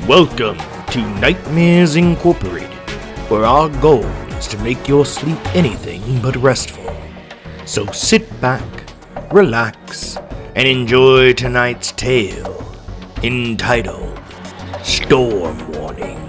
Welcome to Nightmares Incorporated, where our goal is to make your sleep anything but restful. So sit back, relax, and enjoy tonight's tale, entitled Storm Warning.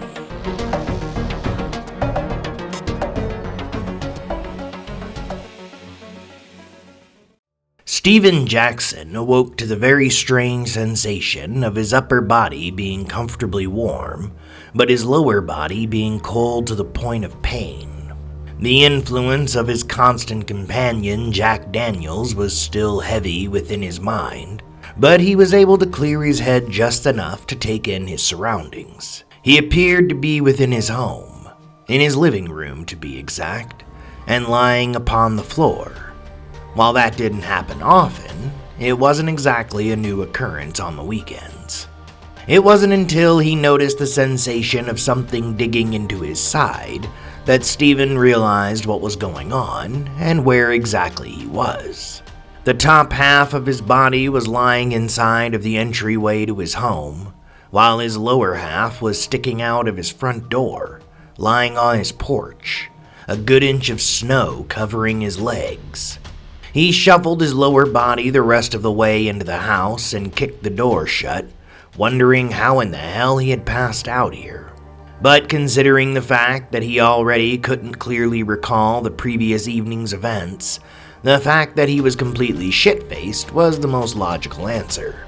Stephen Jackson awoke to the very strange sensation of his upper body being comfortably warm, but his lower body being cold to the point of pain. The influence of his constant companion, Jack Daniels, was still heavy within his mind, but he was able to clear his head just enough to take in his surroundings. He appeared to be within his home, in his living room to be exact, and lying upon the floor. While that didn't happen often, it wasn't exactly a new occurrence on the weekends. It wasn't until he noticed the sensation of something digging into his side that Stephen realized what was going on and where exactly he was. The top half of his body was lying inside of the entryway to his home, while his lower half was sticking out of his front door, lying on his porch, a good inch of snow covering his legs. He shuffled his lower body the rest of the way into the house and kicked the door shut, wondering how in the hell he had passed out here. But considering the fact that he already couldn't clearly recall the previous evening's events, the fact that he was completely shit-faced was the most logical answer.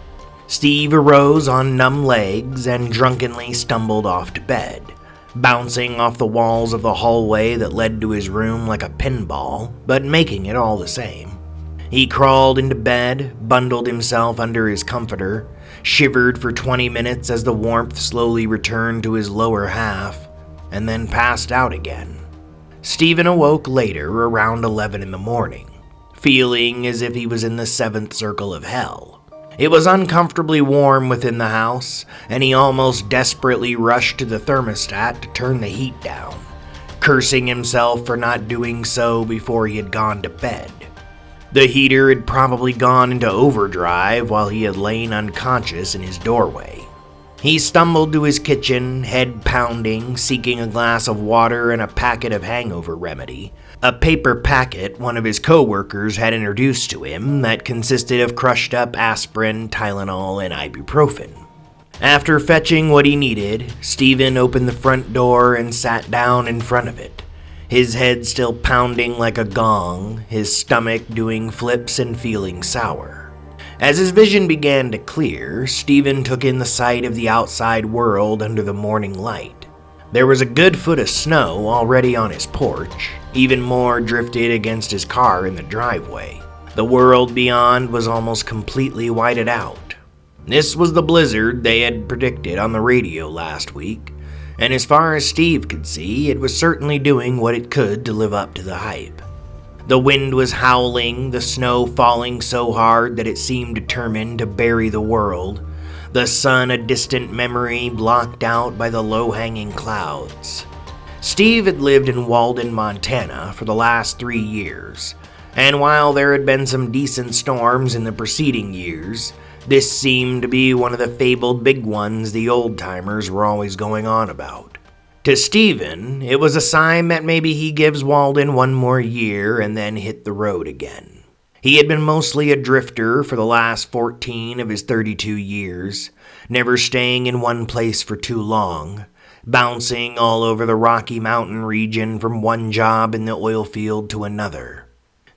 Steve arose on numb legs and drunkenly stumbled off to bed, bouncing off the walls of the hallway that led to his room like a pinball, but making it all the same. He crawled into bed, bundled himself under his comforter, shivered for 20 minutes as the warmth slowly returned to his lower half, and then passed out again. Stephen awoke later around 11 in the morning, feeling as if he was in the seventh circle of hell. It was uncomfortably warm within the house, and he almost desperately rushed to the thermostat to turn the heat down, cursing himself for not doing so before he had gone to bed. The heater had probably gone into overdrive while he had lain unconscious in his doorway. He stumbled to his kitchen, head pounding, seeking a glass of water and a packet of hangover remedy, a paper packet one of his co-workers had introduced to him that consisted of crushed up aspirin, Tylenol, and ibuprofen. After fetching what he needed, Stephen opened the front door and sat down in front of it, his head still pounding like a gong, his stomach doing flips and feeling sour. As his vision began to clear, Stephen took in the sight of the outside world under the morning light. There was a good foot of snow already on his porch, even more drifted against his car in the driveway. The world beyond was almost completely whited out. This was the blizzard they had predicted on the radio last week, and as far as Steve could see, it was certainly doing what it could to live up to the hype. The wind was howling, the snow falling so hard that it seemed determined to bury the world, the sun a distant memory blocked out by the low-hanging clouds. Steve had lived in Walden, Montana for the last 3 years, and while there had been some decent storms in the preceding years, this seemed to be one of the fabled big ones the old-timers were always going on about. To Stephen, it was a sign that maybe he gives Walden one more year and then hit the road again. He had been mostly a drifter for the last 14 of his 32 years, never staying in one place for too long, bouncing all over the Rocky Mountain region from one job in the oil field to another.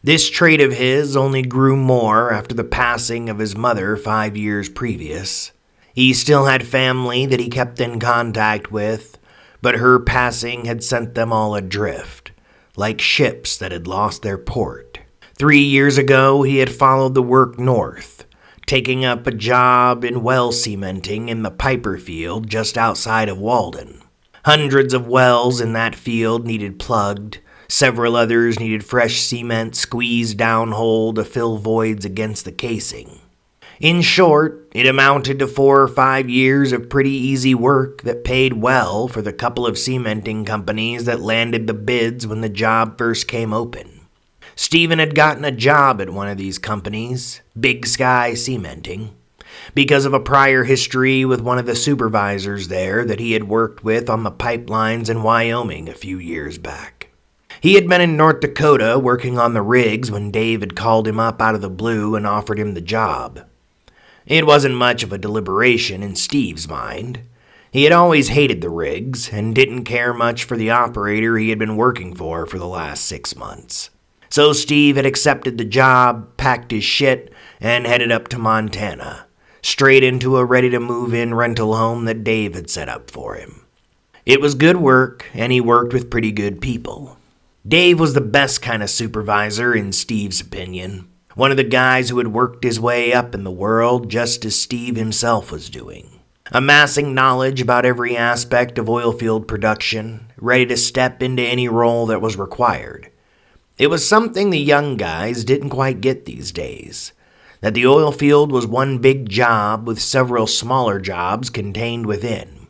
This trait of his only grew more after the passing of his mother 5 years previous. He still had family that he kept in contact with, but her passing had sent them all adrift, like ships that had lost their port. 3 years ago, he had followed the work north, taking up a job in well cementing in the Piper field just outside of Walden. Hundreds of wells in that field needed plugged. Several others needed fresh cement squeezed down hole to fill voids against the casing. In short, it amounted to 4 or 5 years of pretty easy work that paid well for the couple of cementing companies that landed the bids when the job first came open. Stephen had gotten a job at one of these companies, Big Sky Cementing, because of a prior history with one of the supervisors there that he had worked with on the pipelines in Wyoming a few years back. He had been in North Dakota working on the rigs when Dave had called him up out of the blue and offered him the job. It wasn't much of a deliberation in Steve's mind. He had always hated the rigs and didn't care much for the operator he had been working for the last 6 months. So Steve had accepted the job, packed his shit, and headed up to Montana, straight into a ready-to-move-in rental home that Dave had set up for him. It was good work, and he worked with pretty good people. Dave was the best kind of supervisor, in Steve's opinion. One of the guys who had worked his way up in the world just as Steve himself was doing. Amassing knowledge about every aspect of oilfield production, ready to step into any role that was required. It was something the young guys didn't quite get these days. That the oil field was one big job with several smaller jobs contained within.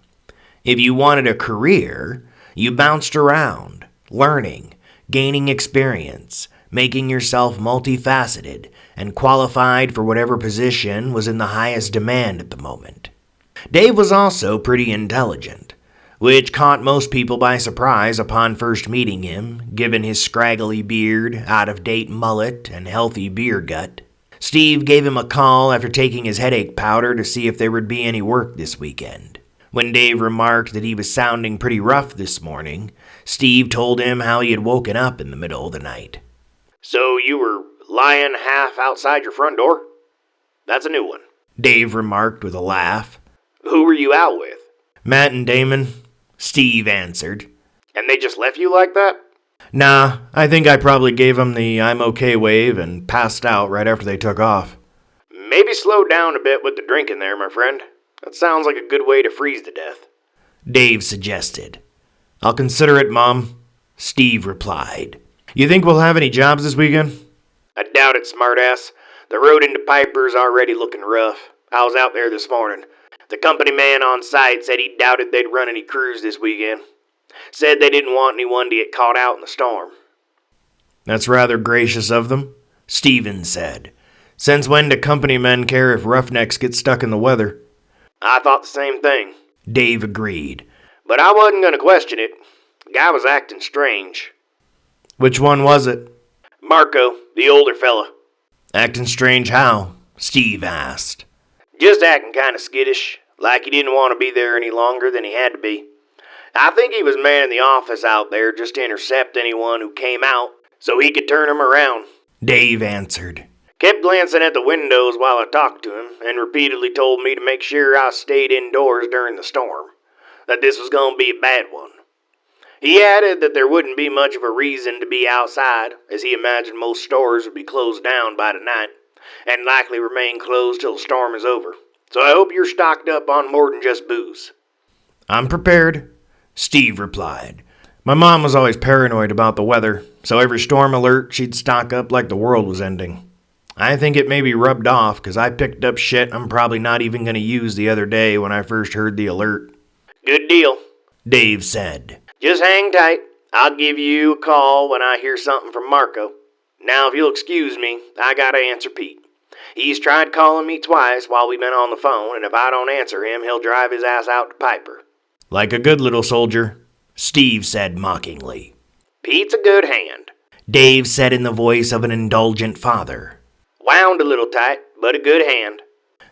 If you wanted a career, you bounced around, learning, gaining experience, making yourself multifaceted, and qualified for whatever position was in the highest demand at the moment. Dave was also pretty intelligent, which caught most people by surprise upon first meeting him, given his scraggly beard, out-of-date mullet, and healthy beer gut. Steve gave him a call after taking his headache powder to see if there would be any work this weekend. When Dave remarked that he was sounding pretty rough this morning, Steve told him how he had woken up in the middle of the night. "So you were lying half outside your front door? That's a new one," Dave remarked with a laugh. "Who were you out with?" "Matt and Damon," Steve answered. "And they just left you like that?" "Nah, I think I probably gave them the I'm okay wave and passed out right after they took off." "Maybe slow down a bit with the drinking there, my friend. That sounds like a good way to freeze to death," Dave suggested. "I'll consider it, Mom," Steve replied. "You think we'll have any jobs this weekend?" "I doubt it, smartass. The road into Piper's already looking rough. I was out there this morning. The company man on site said he doubted they'd run any crews this weekend. Said they didn't want anyone to get caught out in the storm." "That's rather gracious of them," Steven said. "Since when do company men care if roughnecks get stuck in the weather?" "I thought the same thing," Dave agreed. "but I wasn't going to question it. The guy was acting strange." "Which one was it?" "Marco, the older fella." "Acting strange how?" Steve asked. "Just acting kind of skittish, like he didn't want to be there any longer than he had to be. I think he was manning the office out there just to intercept anyone who came out, so he could turn them around." Dave answered. "Kept glancing at the windows while I talked to him, and repeatedly told me to make sure I stayed indoors during the storm, that this was going to be a bad one. He added that there wouldn't be much of a reason to be outside, as he imagined most stores would be closed down by tonight, and likely remain closed till the storm is over. So I hope you're stocked up on more than just booze." "I'm prepared," Steve replied. "My mom was always paranoid about the weather, so every storm alert she'd stock up like the world was ending. I think it may be rubbed off because I picked up shit I'm probably not even going to use the other day when I first heard the alert." "Good deal," Dave said. "Just hang tight. I'll give you a call when I hear something from Marco. Now, if you'll excuse me, I gotta answer Pete. He's tried calling me twice while we've been on the phone, and if I don't answer him, he'll drive his ass out to Piper." "Like a good little soldier," Steve said mockingly. "Pete's a good hand," Dave said in the voice of an indulgent father. "Wound a little tight, but a good hand."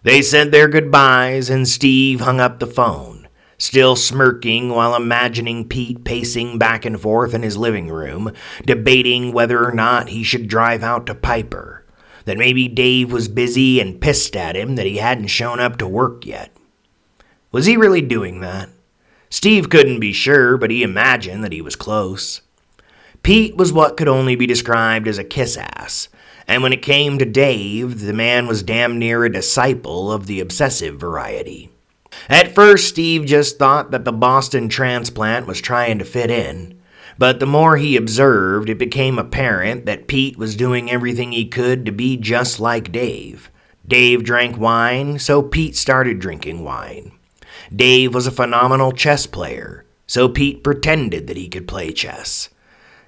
They said their goodbyes, and Steve hung up the phone, still smirking while imagining Pete pacing back and forth in his living room, debating whether or not he should drive out to Piper, that maybe Dave was busy and pissed at him that he hadn't shown up to work yet. Was he really doing that? Steve couldn't be sure, but he imagined that he was close. Pete was what could only be described as a kiss-ass, and when it came to Dave, the man was damn near a disciple of the obsessive variety. At first, Steve just thought that the Boston transplant was trying to fit in, but the more he observed, it became apparent that Pete was doing everything he could to be just like Dave. Dave drank wine, so Pete started drinking wine. Dave was a phenomenal chess player, so Pete pretended that he could play chess.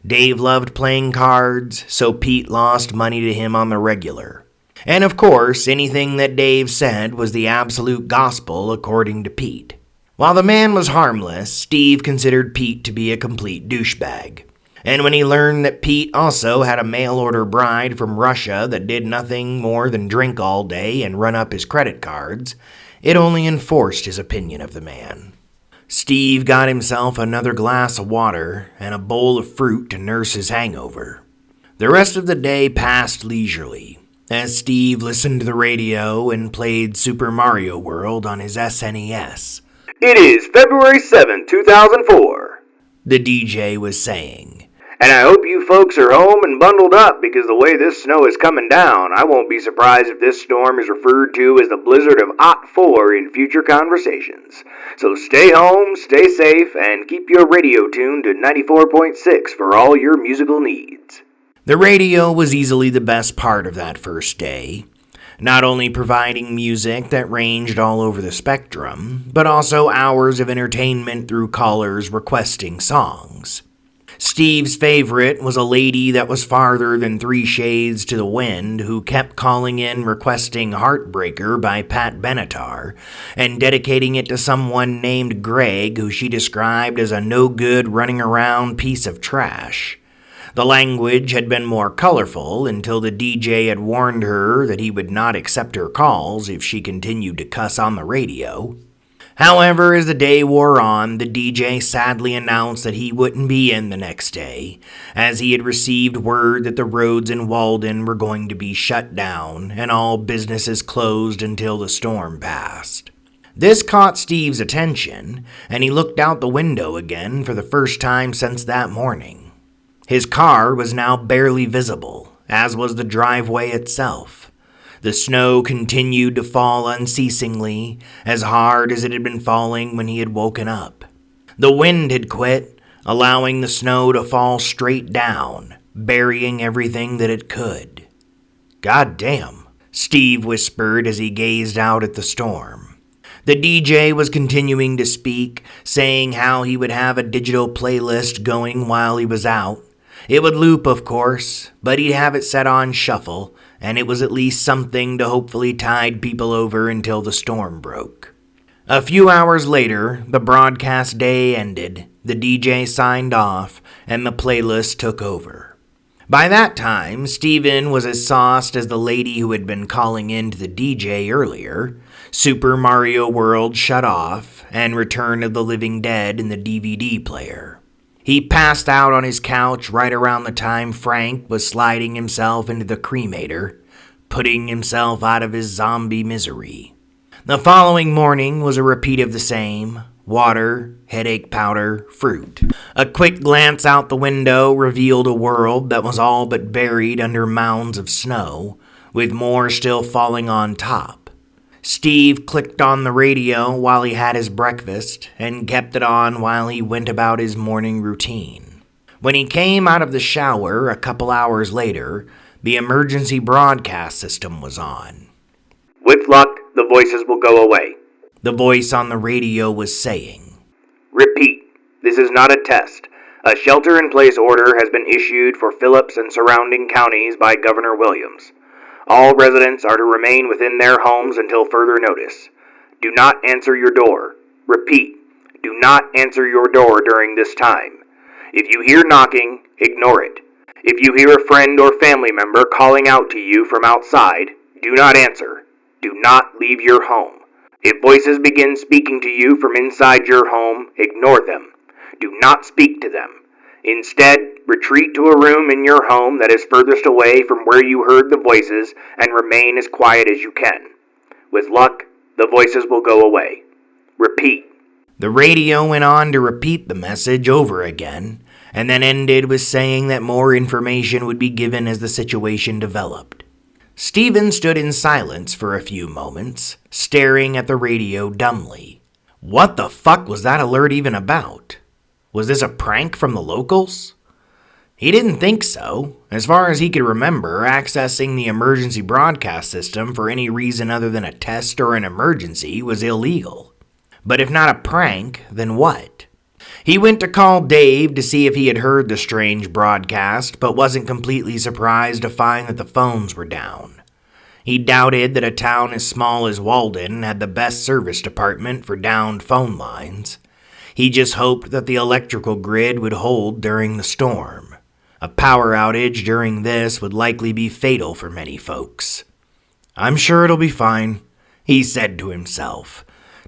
Dave loved playing cards, so Pete lost money to him on the regular. And of course, anything that Dave said was the absolute gospel according to Pete. While the man was harmless, Steve considered Pete to be a complete douchebag. And when he learned that Pete also had a mail-order bride from Russia that did nothing more than drink all day and run up his credit cards, it only enforced his opinion of the man. Steve got himself another glass of water and a bowl of fruit to nurse his hangover. The rest of the day passed leisurely, as Steve listened to the radio and played Super Mario World on his SNES. It is February 7, 2004, the DJ was saying. And I hope you folks are home and bundled up, because the way this snow is coming down, I won't be surprised if this storm is referred to as the blizzard of '04 in future conversations. So stay home, stay safe, and keep your radio tuned to 94.6 for all your musical needs. The radio was easily the best part of that first day, not only providing music that ranged all over the spectrum, but also hours of entertainment through callers requesting songs. Steve's favorite was a lady that was farther than 3 shades to the wind who kept calling in requesting Heartbreaker by Pat Benatar and dedicating it to someone named Greg who she described as a no-good running around piece of trash. The language had been more colorful until the DJ had warned her that he would not accept her calls if she continued to cuss on the radio. However, as the day wore on, the DJ sadly announced that he wouldn't be in the next day, as he had received word that the roads in Walden were going to be shut down and all businesses closed until the storm passed. This caught Steve's attention, and he looked out the window again for the first time since that morning. His car was now barely visible, as was the driveway itself. The snow continued to fall unceasingly, as hard as it had been falling when he had woken up. The wind had quit, allowing the snow to fall straight down, burying everything that it could. "God damn," Steve whispered as he gazed out at the storm. The DJ was continuing to speak, saying how he would have a digital playlist going while he was out. It would loop, of course, but he'd have it set on shuffle, and it was at least something to hopefully tide people over until the storm broke. A few hours later, the broadcast day ended, the DJ signed off, and the playlist took over. By that time, Steven was as sauced as the lady who had been calling in to the DJ earlier. Super Mario World shut off, and Return of the Living Dead in the DVD player. He passed out on his couch right around the time Frank was sliding himself into the cremator, putting himself out of his zombie misery. The following morning was a repeat of the same: water, headache powder, fruit. A quick glance out the window revealed a world that was all but buried under mounds of snow, with more still falling on top. Steve clicked on the radio while he had his breakfast and kept it on while he went about his morning routine. When he came out of the shower a couple hours later, the emergency broadcast system was on. "With luck, the voices will go away," the voice on the radio was saying. "Repeat, this is not a test. A shelter-in-place order has been issued for Phillips and surrounding counties by Governor Williams. All residents are to remain within their homes until further notice. Do not answer your door. Repeat, do not answer your door during this time. If you hear knocking, ignore it. If you hear a friend or family member calling out to you from outside, do not answer. Do not leave your home. If voices begin speaking to you from inside your home, ignore them. Do not speak to them. Instead, retreat to a room in your home that is furthest away from where you heard the voices and remain as quiet as you can. With luck, the voices will go away. Repeat." The radio went on to repeat the message over again, and then ended with saying that more information would be given as the situation developed. Steven stood in silence for a few moments, staring at the radio dumbly. What the fuck was that alert even about? Was this a prank from the locals? He didn't think so. As far as he could remember, accessing the emergency broadcast system for any reason other than a test or an emergency was illegal. But if not a prank, then what? He went to call Dave to see if he had heard the strange broadcast, but wasn't completely surprised to find that the phones were down. He doubted that a town as small as Walden had the best service department for downed phone lines. He just hoped that the electrical grid would hold during the storm. A power outage during this would likely be fatal for many folks. "I'm sure it'll be fine," he said to himself.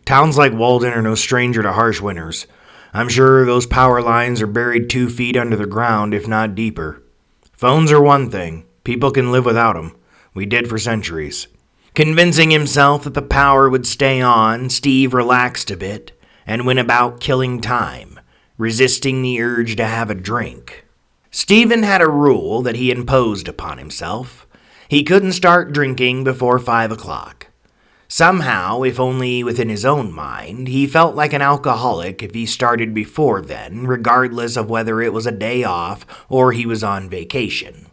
"Towns like Walden are no stranger to harsh winters. I'm sure those power lines are buried 2 feet under the ground, if not deeper. Phones are one thing. People can live without them. We did for centuries." Convincing himself that the power would stay on, Steve relaxed a bit and went about killing time, resisting the urge to have a drink. Stephen had a rule that he imposed upon himself. He couldn't start drinking before 5 o'clock. Somehow, if only within his own mind, he felt like an alcoholic if he started before then, regardless of whether it was a day off or he was on vacation.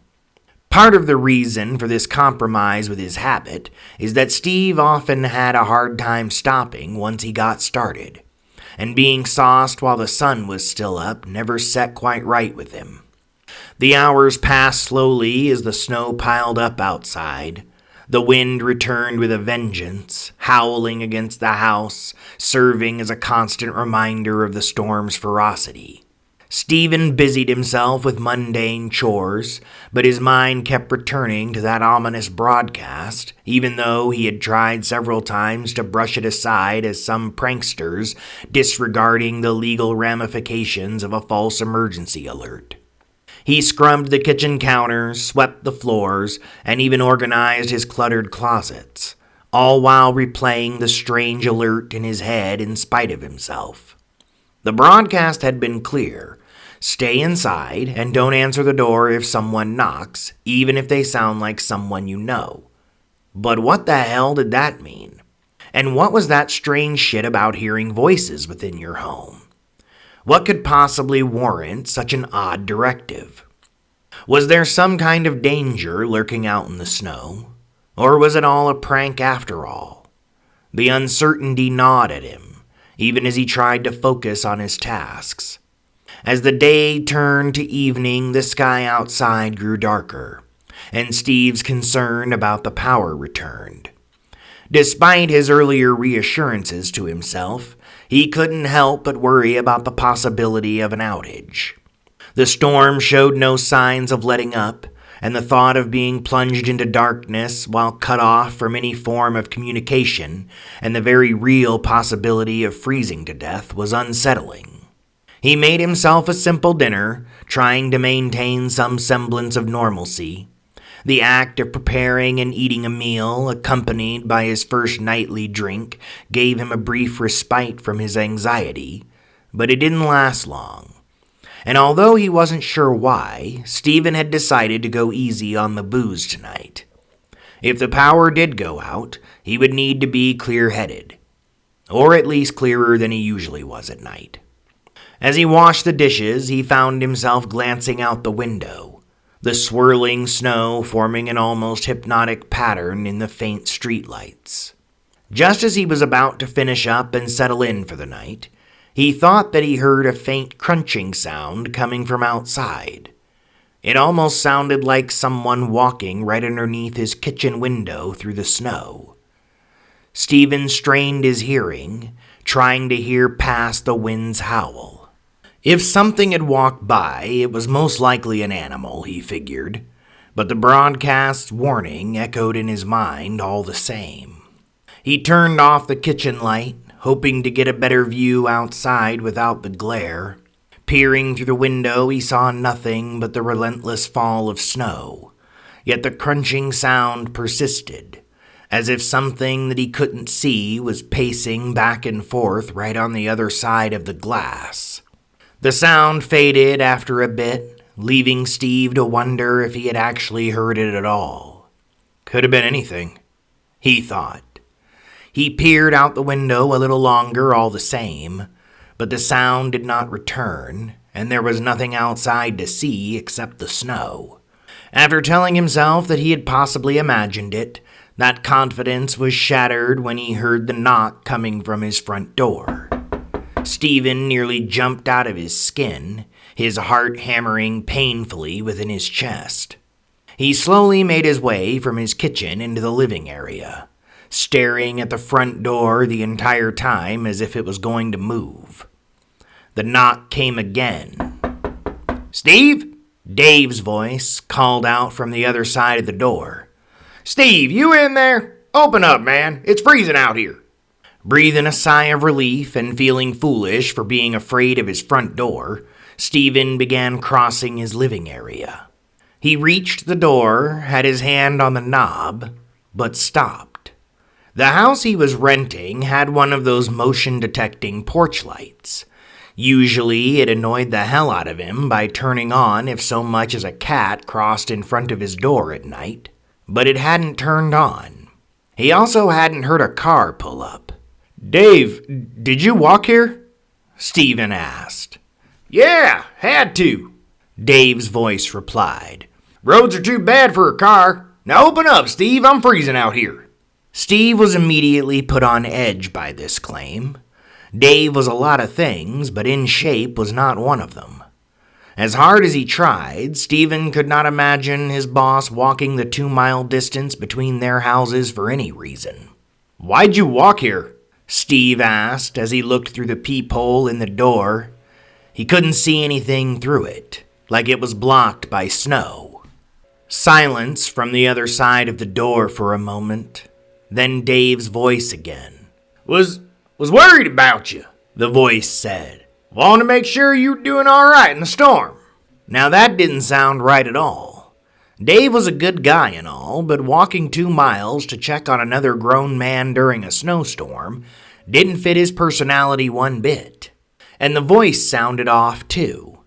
Part of the reason for this compromise with his habit is that Steve often had a hard time stopping once he got started, and being sauced while the sun was still up never set quite right with him. The hours passed slowly as the snow piled up outside. The wind returned with a vengeance, howling against the house, serving as a constant reminder of the storm's ferocity. Stephen busied himself with mundane chores, but his mind kept returning to that ominous broadcast, even though he had tried several times to brush it aside as some pranksters disregarding the legal ramifications of a false emergency alert. He scrubbed the kitchen counters, swept the floors, and even organized his cluttered closets, all while replaying the strange alert in his head in spite of himself. The broadcast had been clear. Stay inside and don't answer the door if someone knocks, even if they sound like someone you know. But what the hell did that mean? And what was that strange shit about hearing voices within your home? What could possibly warrant such an odd directive? Was there some kind of danger lurking out in the snow? Or was it all a prank after all? The uncertainty gnawed at him, even as he tried to focus on his tasks. As the day turned to evening, the sky outside grew darker, and Steve's concern about the power returned. Despite his earlier reassurances to himself, he couldn't help but worry about the possibility of an outage. The storm showed no signs of letting up, and the thought of being plunged into darkness while cut off from any form of communication and the very real possibility of freezing to death was unsettling. He made himself a simple dinner, trying to maintain some semblance of normalcy. The act of preparing and eating a meal, accompanied by his first nightly drink, gave him a brief respite from his anxiety, but it didn't last long. And although he wasn't sure why, Stephen had decided to go easy on the booze tonight. If the power did go out, he would need to be clear-headed, or at least clearer than he usually was at night. As he washed the dishes, he found himself glancing out the window, the swirling snow forming an almost hypnotic pattern in the faint streetlights. Just as he was about to finish up and settle in for the night, he thought that he heard a faint crunching sound coming from outside. It almost sounded like someone walking right underneath his kitchen window through the snow. Stephen strained his hearing, trying to hear past the wind's howl. If something had walked by, it was most likely an animal, he figured, but the broadcast's warning echoed in his mind all the same. He turned off the kitchen light, hoping to get a better view outside without the glare. Peering through the window, he saw nothing but the relentless fall of snow, yet the crunching sound persisted, as if something that he couldn't see was pacing back and forth right on the other side of the glass. The sound faded after a bit, leaving Steve to wonder if he had actually heard it at all. Could have been anything, he thought. He peered out the window a little longer all the same, but the sound did not return, and there was nothing outside to see except the snow. After telling himself that he had possibly imagined it, that confidence was shattered when he heard the knock coming from his front door. Stephen nearly jumped out of his skin, his heart hammering painfully within his chest. He slowly made his way from his kitchen into the living area, staring at the front door the entire time as if it was going to move. The knock came again. "Steve?" Dave's voice called out from the other side of the door. "Steve, you in there? Open up, man. It's freezing out here." Breathing a sigh of relief and feeling foolish for being afraid of his front door, Stephen began crossing his living area. He reached the door, had his hand on the knob, but stopped. The house he was renting had one of those motion-detecting porch lights. Usually, it annoyed the hell out of him by turning on if so much as a cat crossed in front of his door at night, but it hadn't turned on. He also hadn't heard a car pull up. "Dave, did you walk here?" Stephen asked. "Yeah, had to," Dave's voice replied. "Roads are too bad for a car. Now open up, Steve. I'm freezing out here." Steve was immediately put on edge by this claim. Dave was a lot of things, but in shape was not one of them. As hard as he tried, Stephen could not imagine his boss walking the 2-mile distance between their houses for any reason. "Why'd you walk here?" Steve asked as he looked through the peephole in the door. He couldn't see anything through it, like it was blocked by snow. Silence from the other side of the door for a moment, then Dave's voice again. Was worried about you," the voice said. "Want to make sure you were doing all right in the storm." Now that didn't sound right at all. Dave was a good guy and all, but walking 2 miles to check on another grown man during a snowstorm didn't fit his personality one bit. And the voice sounded off too.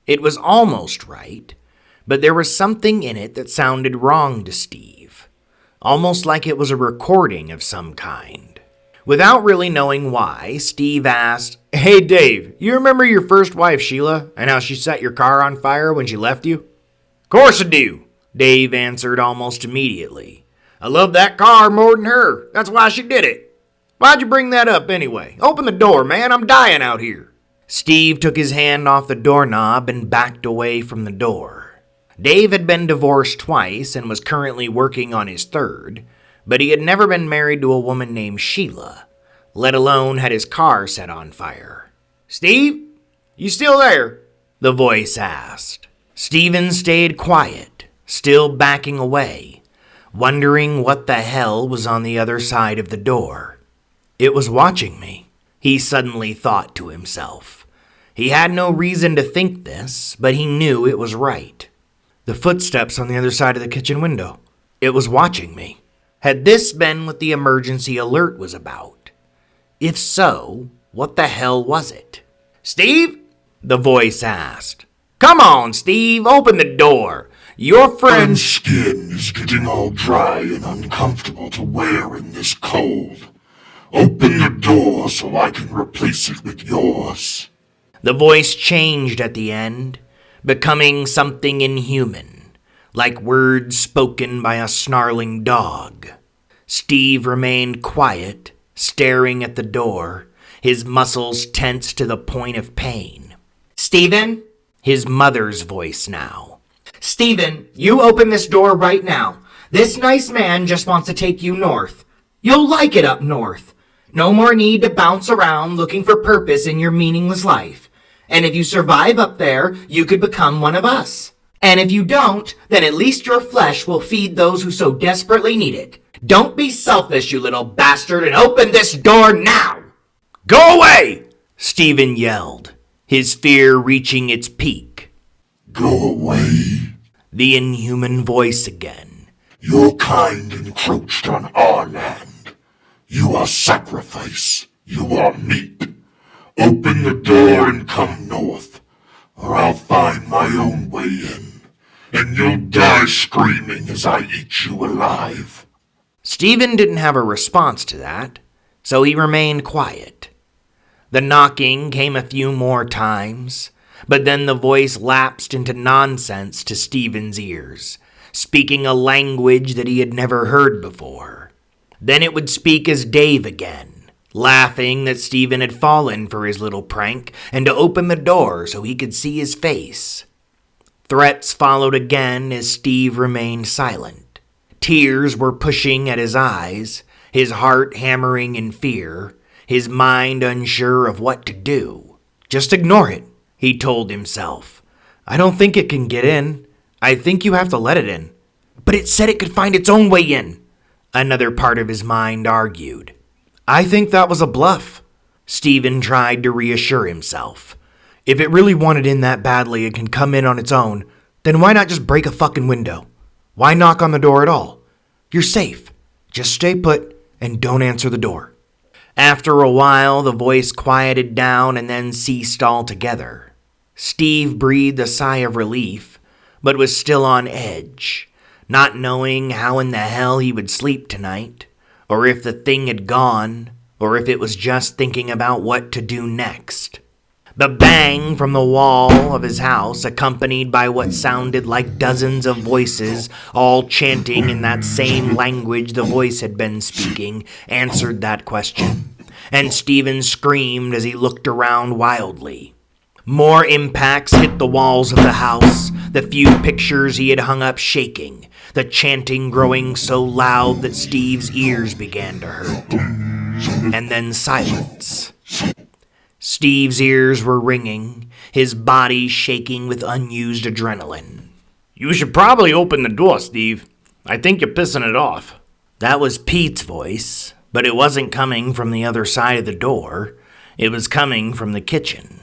It was almost right, but there was something in it that sounded wrong to Steve, almost like it was a recording of some kind. Without really knowing why, Steve asked, "Hey Dave, you remember your first wife Sheila and how she set your car on fire when she left you?" "Course I do," Dave answered almost immediately. "I love that car more than her. That's why she did it. Why'd you bring that up anyway? Open the door, man. I'm dying out here." Steve took his hand off the doorknob and backed away from the door. Dave had been divorced twice and was currently working on his third, but he had never been married to a woman named Sheila, let alone had his car set on fire. "Steve, you still there?" the voice asked. Stephen stayed quiet, still backing away, wondering what the hell was on the other side of the door. It was watching me, he suddenly thought to himself. He had no reason to think this, but he knew it was right. The footsteps on the other side of the kitchen window. It was watching me. Had this been what the emergency alert was about? If so, what the hell was it? "Steve?" the voice asked. "Come on, Steve, open the door. Your friend's skin is getting all dry and uncomfortable to wear in this cold. Open the door so I can replace it with yours." The voice changed at the end, becoming something inhuman, like words spoken by a snarling dog. Steve remained quiet, staring at the door, his muscles tense to the point of pain. "Stephen?" His mother's voice now. "Stephen, you open this door right now. This nice man just wants to take you north. You'll like it up north. No more need to bounce around looking for purpose in your meaningless life. And if you survive up there, you could become one of us. And if you don't, then at least your flesh will feed those who so desperately need it. Don't be selfish, you little bastard, and open this door now!" "Go away!" Stephen yelled, his fear reaching its peak. "Go away," the inhuman voice again. "Your kind encroached on our land. You are sacrifice. You are meat. Open the door and come north, or I'll find my own way in, and you'll die screaming as I eat you alive." Stephen didn't have a response to that, so he remained quiet. The knocking came a few more times, but then the voice lapsed into nonsense to Stephen's ears, speaking a language that he had never heard before. Then it would speak as Dave again, laughing that Stephen had fallen for his little prank and to open the door so he could see his face. Threats followed again as Steve remained silent. Tears were pushing at his eyes, his heart hammering in fear, his mind unsure of what to do. Just ignore it, he told himself. I don't think it can get in. I think you have to let it in. But it said it could find its own way in, another part of his mind argued. I think that was a bluff. Stephen tried to reassure himself. If it really wanted in that badly and can come in on its own, then why not just break a fucking window? Why knock on the door at all? You're safe. Just stay put and don't answer the door. After a while, the voice quieted down and then ceased altogether. Steve breathed a sigh of relief, but was still on edge, not knowing how in the hell he would sleep tonight, or if the thing had gone, or if it was just thinking about what to do next. The bang from the wall of his house, accompanied by what sounded like dozens of voices, all chanting in that same language the voice had been speaking, answered that question, and Stephen screamed as he looked around wildly. More impacts hit the walls of the house, the few pictures he had hung up shaking, the chanting growing so loud that Steve's ears began to hurt. And then silence. Steve's ears were ringing, his body shaking with unused adrenaline. You should probably open the door, Steve. I think you're pissing it off. That was Pete's voice, but it wasn't coming from the other side of the door. It was coming from the kitchen.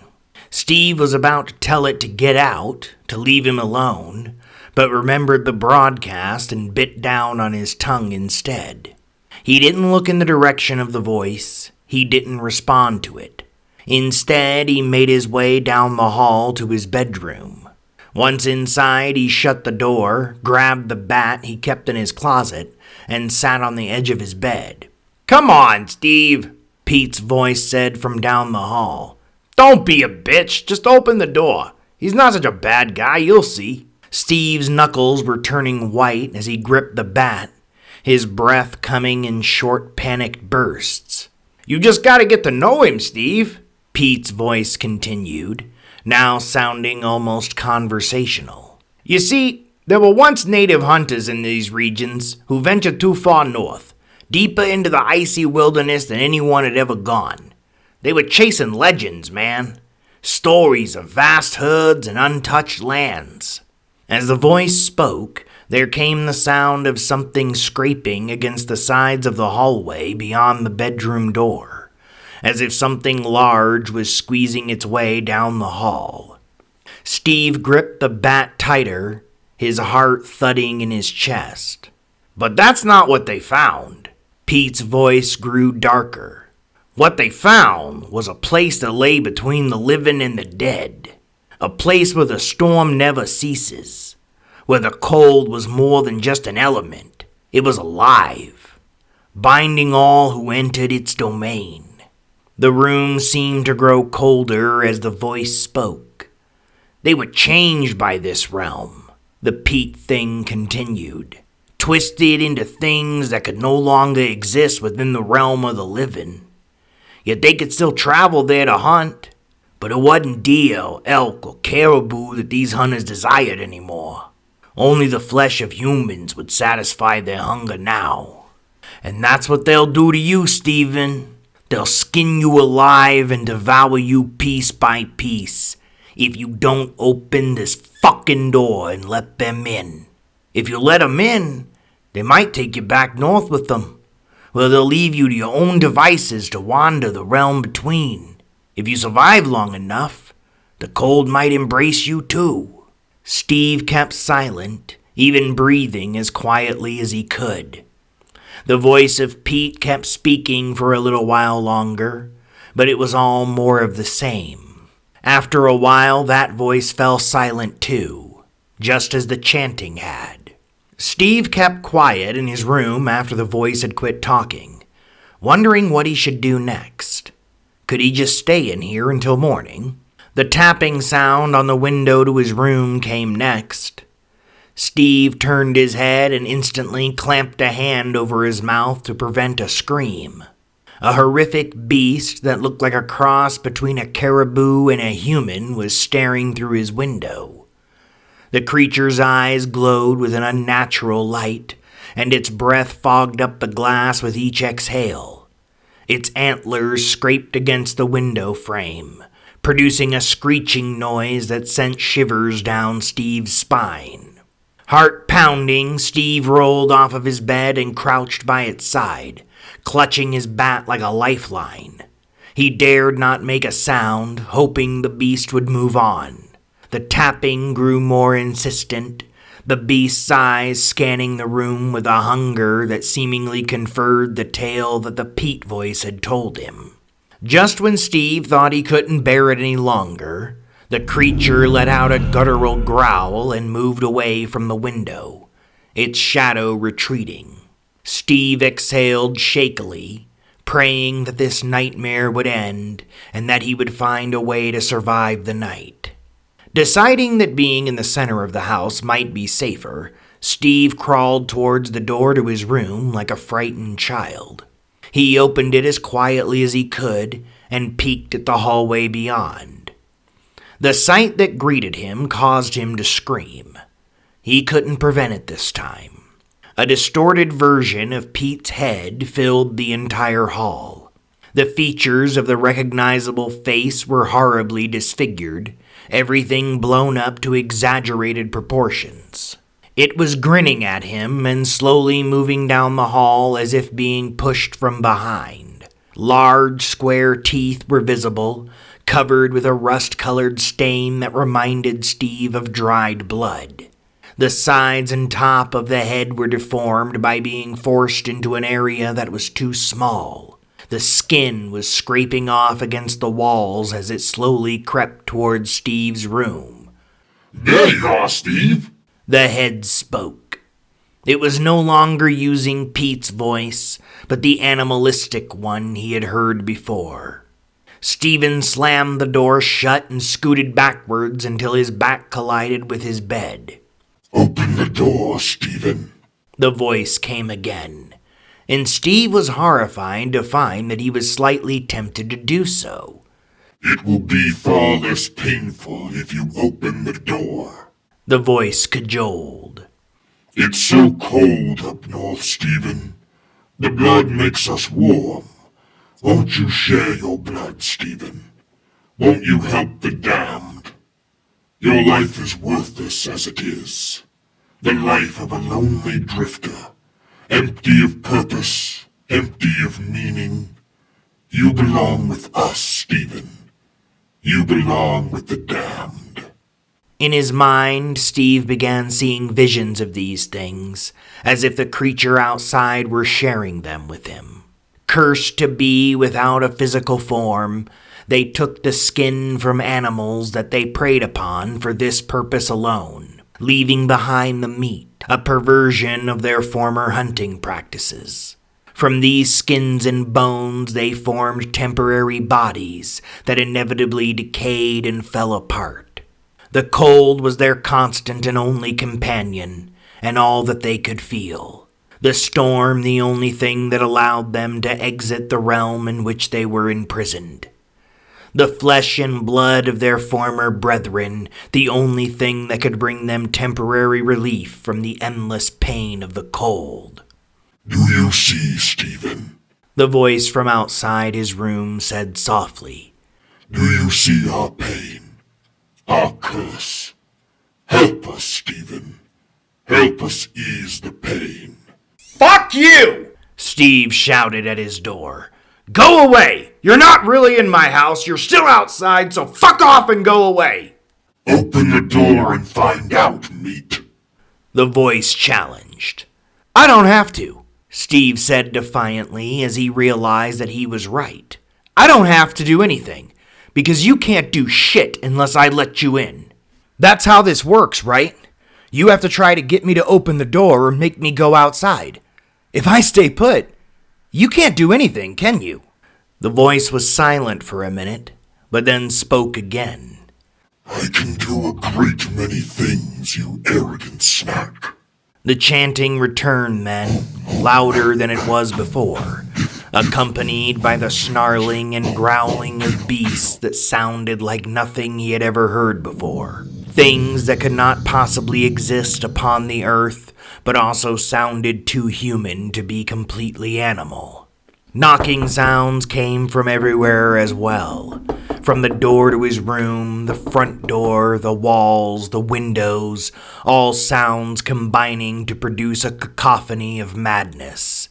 Steve was about to tell it to get out, to leave him alone, but remembered the broadcast and bit down on his tongue instead. He didn't look in the direction of the voice. He didn't respond to it. Instead, he made his way down the hall to his bedroom. Once inside, he shut the door, grabbed the bat he kept in his closet, and sat on the edge of his bed. Come on, Steve, Pete's voice said from down the hall. Don't be a bitch. Just open the door. He's not such a bad guy, you'll see. Steve's knuckles were turning white as he gripped the bat, his breath coming in short, panicked bursts. You just gotta get to know him, Steve, Pete's voice continued, now sounding almost conversational. You see, there were once native hunters in these regions who ventured too far north, deeper into the icy wilderness than anyone had ever gone. They were chasing legends, man. Stories of vast herds and untouched lands. As the voice spoke, there came the sound of something scraping against the sides of the hallway beyond the bedroom door, as if something large was squeezing its way down the hall. Steve gripped the bat tighter, his heart thudding in his chest. But that's not what they found. Pete's voice grew darker. What they found was a place that lay between the living and the dead. A place where the storm never ceases. Where the cold was more than just an element. It was alive, binding all who entered its domain. The room seemed to grow colder as the voice spoke. They were changed by this realm, the Pete thing continued. Twisted into things that could no longer exist within the realm of the living. Yet they could still travel there to hunt. But it wasn't deer, or elk, or caribou that these hunters desired anymore. Only the flesh of humans would satisfy their hunger now. And that's what they'll do to you, Stephen. They'll skin you alive and devour you piece by piece if you don't open this fucking door and let them in. If you let them in, they might take you back north with them, where they'll leave you to your own devices to wander the realm between. If you survive long enough, the cold might embrace you too. Steve kept silent, even breathing as quietly as he could. The voice of Pete kept speaking for a little while longer, but it was all more of the same. After a while, that voice fell silent too, just as the chanting had. Steve kept quiet in his room after the voice had quit talking, wondering what he should do next. Could he just stay in here until morning? The tapping sound on the window to his room came next. Steve turned his head and instantly clamped a hand over his mouth to prevent a scream. A horrific beast that looked like a cross between a caribou and a human was staring through his window. The creature's eyes glowed with an unnatural light, and its breath fogged up the glass with each exhale. Its antlers scraped against the window frame, producing a screeching noise that sent shivers down Steve's spine. Heart pounding, Steve rolled off of his bed and crouched by its side, clutching his bat like a lifeline. He dared not make a sound, hoping the beast would move on. The tapping grew more insistent, the beast's eyes scanning the room with a hunger that seemingly conferred the tale that the Pete voice had told him. Just when Steve thought he couldn't bear it any longer, the creature let out a guttural growl and moved away from the window, its shadow retreating. Steve exhaled shakily, praying that this nightmare would end and that he would find a way to survive the night. Deciding that being in the center of the house might be safer, Steve crawled towards the door to his room like a frightened child. He opened it as quietly as he could and peeked at the hallway beyond. The sight that greeted him caused him to scream. He couldn't prevent it this time. A distorted version of Pete's head filled the entire hall. The features of the recognizable face were horribly disfigured, everything blown up to exaggerated proportions. It was grinning at him and slowly moving down the hall as if being pushed from behind. Large, square teeth were visible, covered with a rust-colored stain that reminded Steve of dried blood. The sides and top of the head were deformed by being forced into an area that was too small. The skin was scraping off against the walls as it slowly crept towards Steve's room. There you are, Steve. The head spoke. It was no longer using Pete's voice, but the animalistic one he had heard before. Stephen slammed the door shut and scooted backwards until his back collided with his bed. Open the door, Stephen. The voice came again, and Steve was horrified to find that he was slightly tempted to do so. It will be far less painful if you open the door. The voice cajoled. It's so cold up north, Stephen. The blood makes us warm. Won't you share your blood, Stephen? Won't you help the damned? Your life is worthless as it is. The life of a lonely drifter, empty of purpose, empty of meaning. You belong with us, Stephen. You belong with the damned. In his mind, Steve began seeing visions of these things, as if the creature outside were sharing them with him. Cursed to be without a physical form, they took the skin from animals that they preyed upon for this purpose alone, leaving behind the meat, a perversion of their former hunting practices. From these skins and bones they formed temporary bodies that inevitably decayed and fell apart. The cold was their constant and only companion, and all that they could feel. The storm the only thing that allowed them to exit the realm in which they were imprisoned. The flesh and blood of their former brethren, the only thing that could bring them temporary relief from the endless pain of the cold. Do you see, Stephen? The voice from outside his room said softly. Do you see our pain? Our curse? Help us, Stephen. Help us ease the pain. Fuck you! Steve shouted at his door. Go away! You're not really in my house, you're still outside, so fuck off and go away! Open the door and find out, meat. The voice challenged. I don't have to, Steve said defiantly as he realized that he was right. I don't have to do anything, because you can't do shit unless I let you in. That's how this works, right? You have to try to get me to open the door or make me go outside. If I stay put, you can't do anything, can you? The voice was silent for a minute, but then spoke again. I can do a great many things, you arrogant snack. The chanting returned then, louder than it was before, accompanied by the snarling and growling of beasts that sounded like nothing he had ever heard before. Things that could not possibly exist upon the earth, but also sounded too human to be completely animal. Knocking sounds came from everywhere as well. From the door to his room, the front door, the walls, the windows, all sounds combining to produce a cacophony of madness.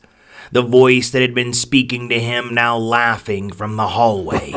The voice that had been speaking to him now laughing from the hallway,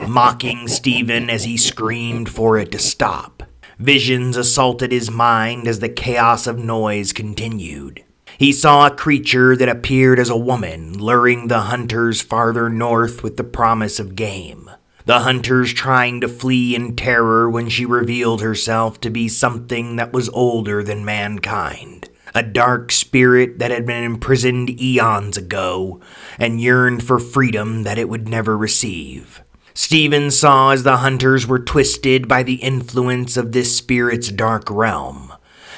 mocking Stephen as he screamed for it to stop. Visions assaulted his mind as the chaos of noise continued. He saw a creature that appeared as a woman, luring the hunters farther north with the promise of game. The hunters trying to flee in terror when she revealed herself to be something that was older than mankind. A dark spirit that had been imprisoned eons ago and yearned for freedom that it would never receive. Stephen saw as the hunters were twisted by the influence of this spirit's dark realm,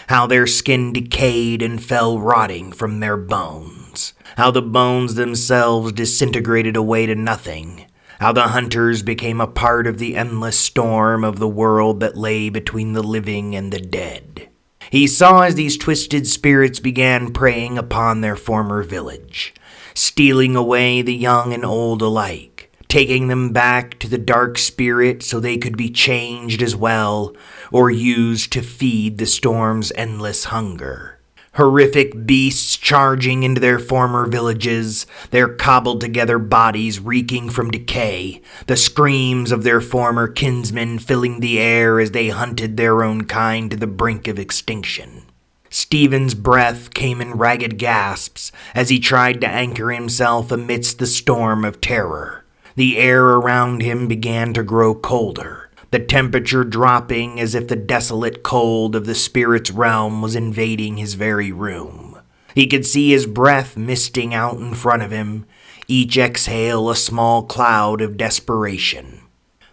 how their skin decayed and fell rotting from their bones, how the bones themselves disintegrated away to nothing, how the hunters became a part of the endless storm of the world that lay between the living and the dead. He saw as these twisted spirits began preying upon their former village, stealing away the young and old alike, taking them back to the dark spirit so they could be changed as well, or used to feed the storm's endless hunger. Horrific beasts charging into their former villages, their cobbled-together bodies reeking from decay, the screams of their former kinsmen filling the air as they hunted their own kind to the brink of extinction. Stephen's breath came in ragged gasps as he tried to anchor himself amidst the storm of terror. The air around him began to grow colder, the temperature dropping as if the desolate cold of the spirit's realm was invading his very room. He could see his breath misting out in front of him, each exhale a small cloud of desperation.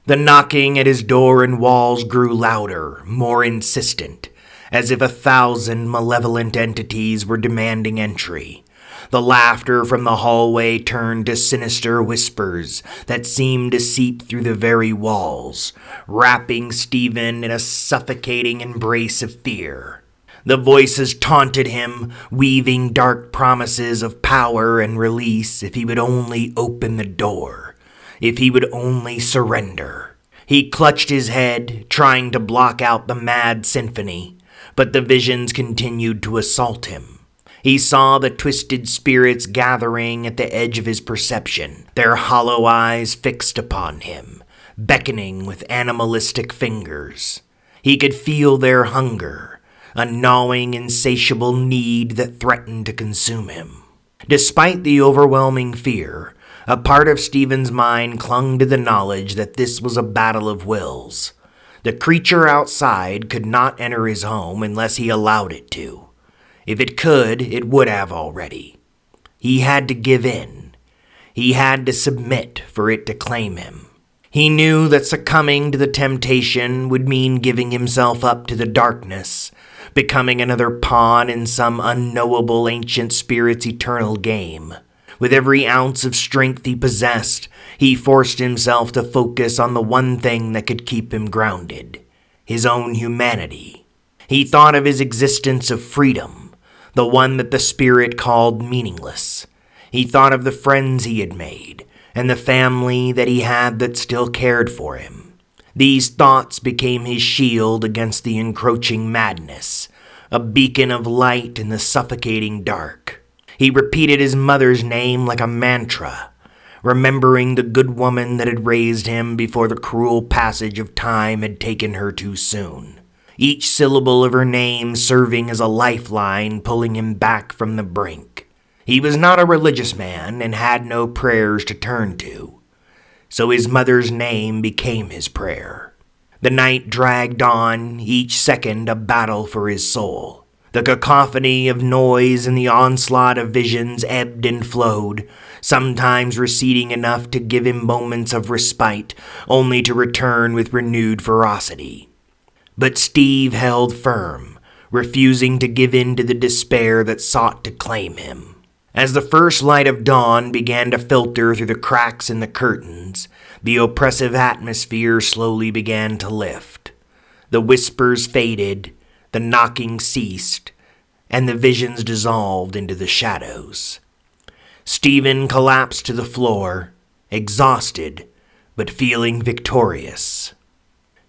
The knocking at his door and walls grew louder, more insistent, as if 1,000 malevolent entities were demanding entry. The laughter from the hallway turned to sinister whispers that seemed to seep through the very walls, wrapping Stephen in a suffocating embrace of fear. The voices taunted him, weaving dark promises of power and release if he would only open the door, if he would only surrender. He clutched his head, trying to block out the mad symphony, but the visions continued to assault him. He saw the twisted spirits gathering at the edge of his perception, their hollow eyes fixed upon him, beckoning with animalistic fingers. He could feel their hunger, a gnawing, insatiable need that threatened to consume him. Despite the overwhelming fear, a part of Stephen's mind clung to the knowledge that this was a battle of wills. The creature outside could not enter his home unless he allowed it to. If it could, it would have already. He had to give in. He had to submit for it to claim him. He knew that succumbing to the temptation would mean giving himself up to the darkness, becoming another pawn in some unknowable ancient spirit's eternal game. With every ounce of strength he possessed, he forced himself to focus on the one thing that could keep him grounded, his own humanity. He thought of his existence of freedom, the one that the spirit called meaningless. He thought of the friends he had made, and the family that he had that still cared for him. These thoughts became his shield against the encroaching madness, a beacon of light in the suffocating dark. He repeated his mother's name like a mantra, remembering the good woman that had raised him before the cruel passage of time had taken her too soon. Each syllable of her name serving as a lifeline pulling him back from the brink. He was not a religious man and had no prayers to turn to, so his mother's name became his prayer. The night dragged on, each second a battle for his soul. The cacophony of noise and the onslaught of visions ebbed and flowed, sometimes receding enough to give him moments of respite, only to return with renewed ferocity. But Steve held firm, refusing to give in to the despair that sought to claim him. As the first light of dawn began to filter through the cracks in the curtains, the oppressive atmosphere slowly began to lift. The whispers faded, the knocking ceased, and the visions dissolved into the shadows. Stephen collapsed to the floor, exhausted, but feeling victorious.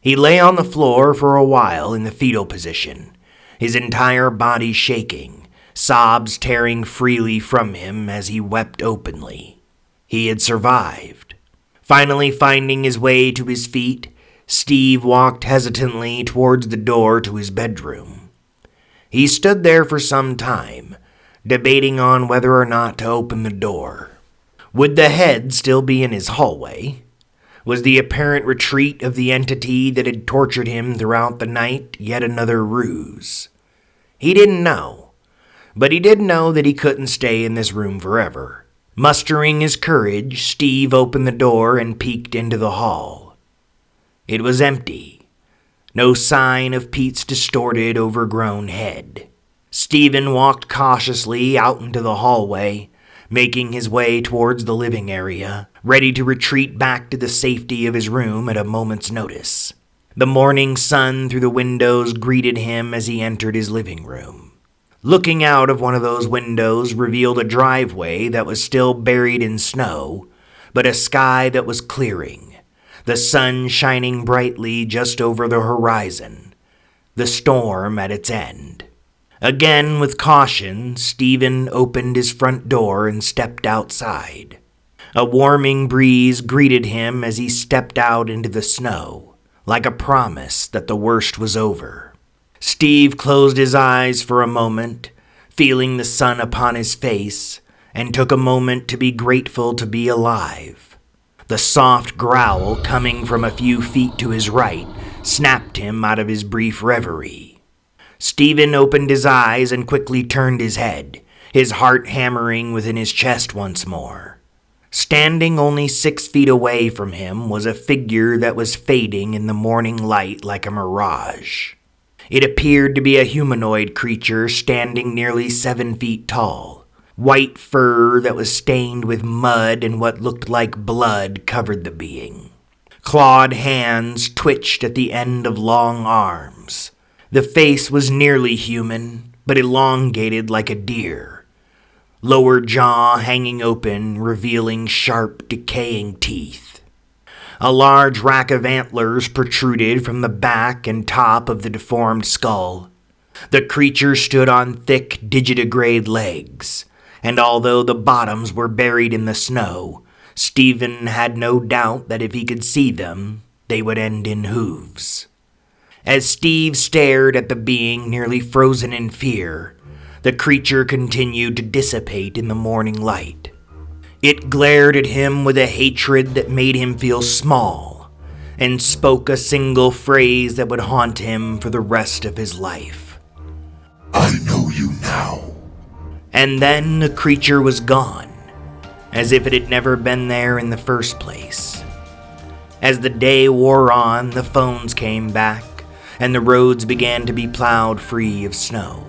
He lay on the floor for a while in the fetal position, his entire body shaking, sobs tearing freely from him as he wept openly. He had survived. Finally finding his way to his feet, Steve walked hesitantly towards the door to his bedroom. He stood there for some time, debating on whether or not to open the door. Would the head still be in his hallway? Was the apparent retreat of the entity that had tortured him throughout the night yet another ruse? He didn't know, but he did know that he couldn't stay in this room forever. Mustering his courage, Steve opened the door and peeked into the hall. It was empty. No sign of Pete's distorted, overgrown head. Stephen walked cautiously out into the hallway, making his way towards the living area, ready to retreat back to the safety of his room at a moment's notice. The morning sun through the windows greeted him as he entered his living room. Looking out of one of those windows revealed a driveway that was still buried in snow, but a sky that was clearing. The sun shining brightly just over the horizon, the storm at its end. Again, with caution, Stephen opened his front door and stepped outside. A warming breeze greeted him as he stepped out into the snow, like a promise that the worst was over. Steve closed his eyes for a moment, feeling the sun upon his face, and took a moment to be grateful to be alive. The soft growl coming from a few feet to his right snapped him out of his brief reverie. Stephen opened his eyes and quickly turned his head, his heart hammering within his chest once more. Standing only 6 feet away from him was a figure that was fading in the morning light like a mirage. It appeared to be a humanoid creature standing nearly 7 feet tall. White fur that was stained with mud and what looked like blood covered the being. Clawed hands twitched at the end of long arms. The face was nearly human, but elongated like a deer. Lower jaw hanging open, revealing sharp, decaying teeth. A large rack of antlers protruded from the back and top of the deformed skull. The creature stood on thick, digitigrade legs, and although the bottoms were buried in the snow, Stephen had no doubt that if he could see them, they would end in hooves. As Steve stared at the being nearly frozen in fear, the creature continued to dissipate in the morning light. It glared at him with a hatred that made him feel small, and spoke a single phrase that would haunt him for the rest of his life. I know you now. And then the creature was gone, as if it had never been there in the first place. As the day wore on, the phones came back, and the roads began to be plowed free of snow.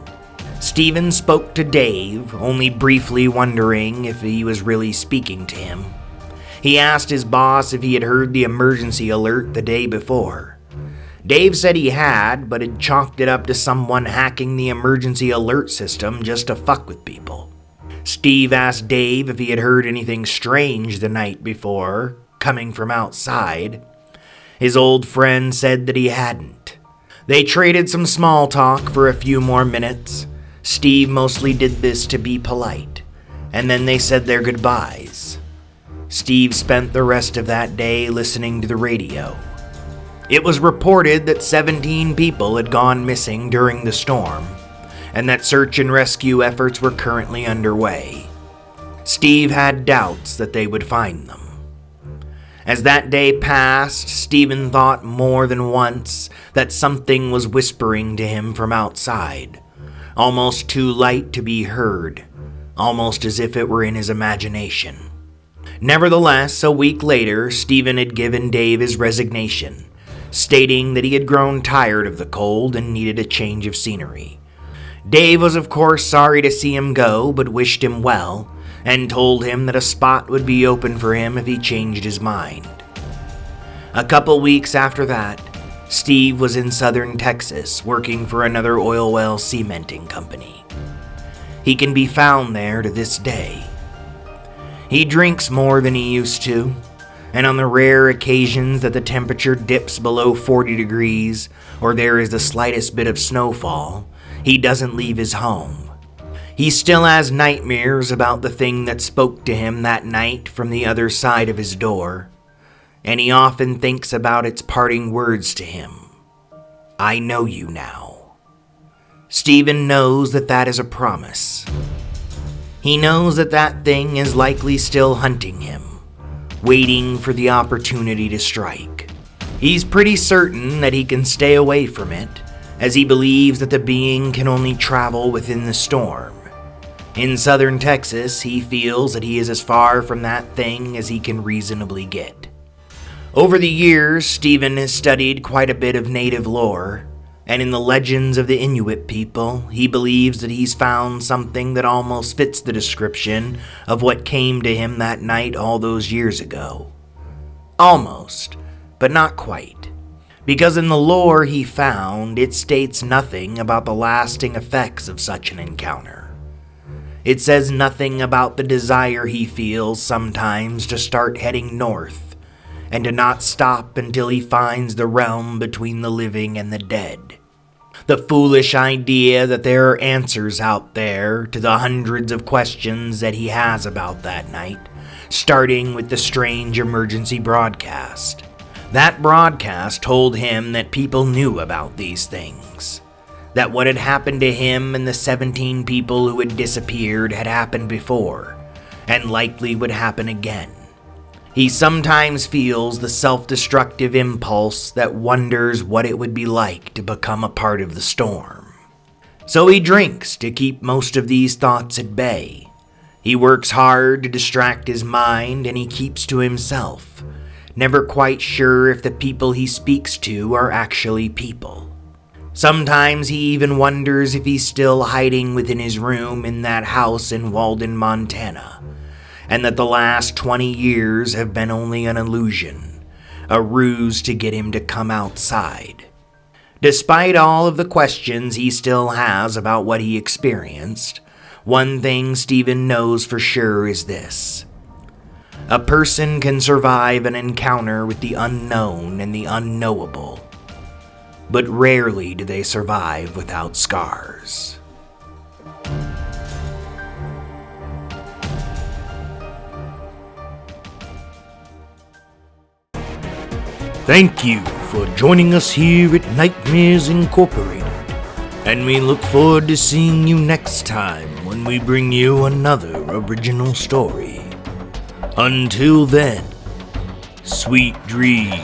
Stephen spoke to Dave, only briefly wondering if he was really speaking to him. He asked his boss if he had heard the emergency alert the day before. Dave said he had, but had chalked it up to someone hacking the emergency alert system just to fuck with people. Steve asked Dave if he had heard anything strange the night before, coming from outside. His old friend said that he hadn't. They traded some small talk for a few more minutes. Steve mostly did this to be polite, and then they said their goodbyes. Steve spent the rest of that day listening to the radio. It was reported that 17 people had gone missing during the storm, and that search and rescue efforts were currently underway. Steve had doubts that they would find them. As that day passed, Stephen thought more than once that something was whispering to him from outside, almost too light to be heard, almost as if it were in his imagination. Nevertheless, a week later, Stephen had given Dave his resignation, stating that he had grown tired of the cold and needed a change of scenery. Dave was of course sorry to see him go, but wished him well, and told him that a spot would be open for him if he changed his mind. A couple weeks after that, Steve was in southern Texas working for another oil well cementing company. He can be found there to this day. He drinks more than he used to, and on the rare occasions that the temperature dips below 40 degrees or there is the slightest bit of snowfall, he doesn't leave his home. He still has nightmares about the thing that spoke to him that night from the other side of his door, and he often thinks about its parting words to him. "I know you now." Stephen knows that that is a promise. He knows that that thing is likely still hunting him, waiting for the opportunity to strike. He's pretty certain that he can stay away from it, as he believes that the being can only travel within the storm. In southern Texas, he feels that he is as far from that thing as he can reasonably get. Over the years, Stephen has studied quite a bit of native lore, and in the legends of the Inuit people, he believes that he's found something that almost fits the description of what came to him that night all those years ago. Almost, but not quite. Because in the lore he found, it states nothing about the lasting effects of such an encounter. It says nothing about the desire he feels sometimes to start heading north, and to not stop until he finds the realm between the living and the dead. The foolish idea that there are answers out there to the hundreds of questions that he has about that night, starting with the strange emergency broadcast. That broadcast told him that people knew about these things, that what had happened to him and the 17 people who had disappeared had happened before, and likely would happen again. He sometimes feels the self-destructive impulse that wonders what it would be like to become a part of the storm. So he drinks to keep most of these thoughts at bay. He works hard to distract his mind, and he keeps to himself, never quite sure if the people he speaks to are actually people. Sometimes he even wonders if he's still hiding within his room in that house in Walden, Montana, and that the last 20 years have been only an illusion, a ruse to get him to come outside. Despite all of the questions he still has about what he experienced, one thing Stephen knows for sure is this: a person can survive an encounter with the unknown and the unknowable, but rarely do they survive without scars. Thank you for joining us here at Nightmares Incorporated, and we look forward to seeing you next time when we bring you another original story. Until then, sweet dreams.